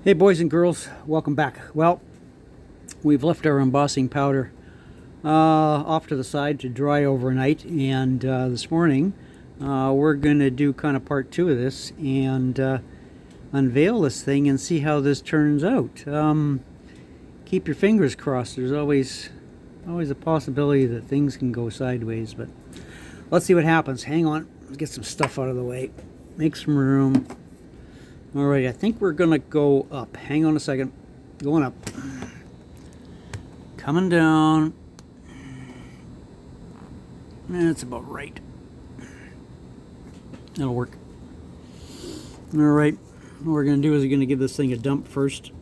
Hey boys and girls, welcome back. Well, we've left our embossing powder off to the side to dry overnight, and this morning we're going to do kind of part two of this and unveil this thing and see how this turns out. Keep your fingers crossed. There's always a possibility that things can go sideways, but let's see what happens. Hang on, let's get some stuff out of the way, make some room. Alright, I think we're gonna go up. Hang on a second. Going up. Coming down. That's about right. That'll work. Alright, what we're gonna do is we're gonna give this thing a dump first.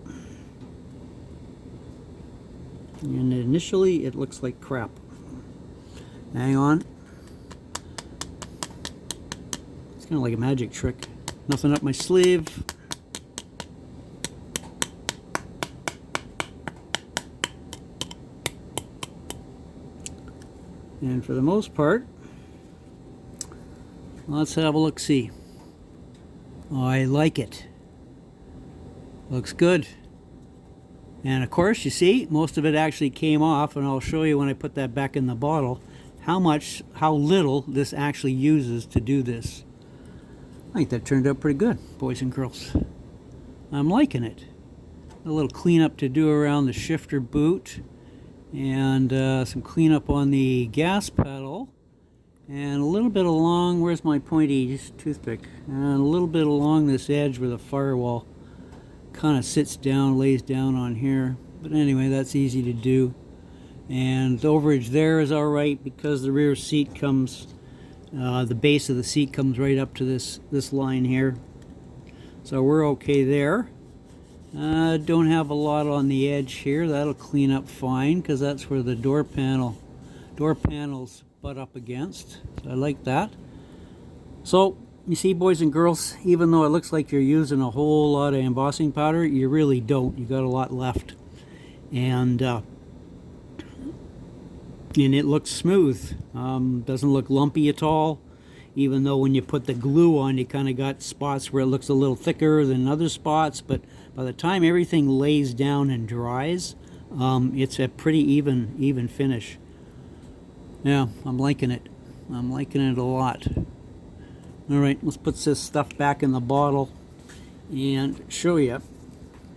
And initially it looks like crap. Hang on. It's kind of like a magic trick. Nothing up my sleeve. And for the most part, let's have a look-see. Oh, I like it. Looks good. And of course, you see, most of it actually came off, and I'll show you when I put that back in the bottle how little this actually uses to do this. I think that turned out pretty good, boys and girls. I'm liking it. A little cleanup to do around the shifter boot, and some cleanup on the gas pedal, and a little bit along, where's my pointy toothpick, and a little bit along this edge where the firewall kind of sits down, lays down on here. But anyway, that's easy to do. And the overage there is alright because the rear seat comes, the base of the seat comes right up to this line here. So we're okay there. Don't have a lot on the edge here. That'll clean up fine because that's where the door panels butt up against. So I like that. So you see, boys and girls, even though it looks like you're using a whole lot of embossing powder, you really don't. You got a lot left. And it looks smooth. Doesn't look lumpy at all, even though when you put the glue on, you kind of got spots where it looks a little thicker than other spots. But by the time everything lays down and dries, it's a pretty even finish. Yeah, I'm liking it. I'm liking it a lot. All right, let's put this stuff back in the bottle and show you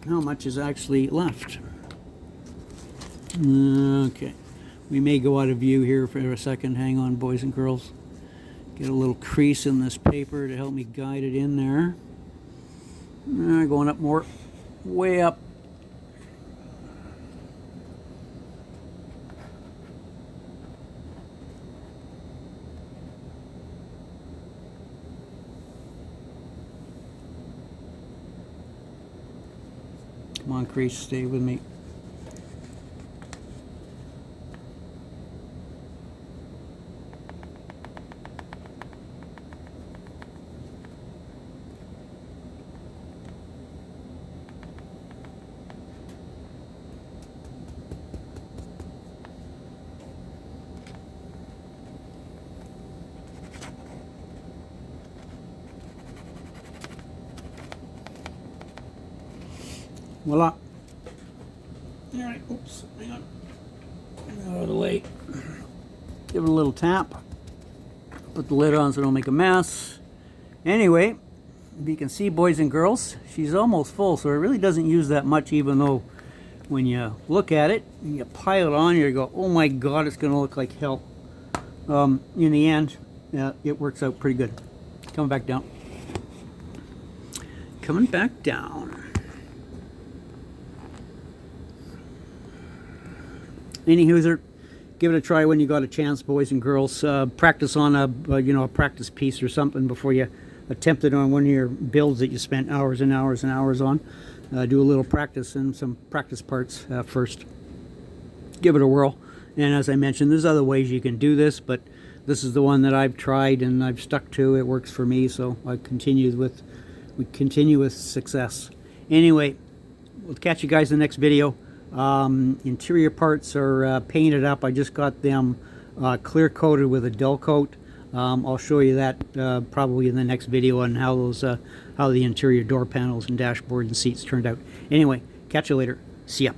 how much is actually left. Okay. We may go out of view here for a second. Hang on, boys and girls. Get a little crease in this paper to help me guide it in there. Going up more. Way up. Come on, crease, stay with me. Voila. Alright, oops, hang on. Out of the way. Give it a little tap. Put the lid on so I don't make a mess. Anyway, if you can see, boys and girls, she's almost full, so it really doesn't use that much, even though when you look at it and you pile it on, you go, oh my god, it's going to look like hell. In the end, it works out pretty good. Coming back down. Coming back down. Anywho, give it a try when you got a chance, boys and girls. Practice on a practice piece or something before you attempt it on one of your builds that you spent hours and hours and hours on. Do a little practice and some practice parts first. Give it a whirl. And as I mentioned, there's other ways you can do this, but this is the one that I've tried and I've stuck to. It works for me, so we continue with success. Anyway, we'll catch you guys in the next video. Interior parts are painted up. I just got them clear coated with a dull coat. I'll show you that probably in the next video on how those how the interior door panels and dashboard and seats turned out. Anyway, catch you later. See ya.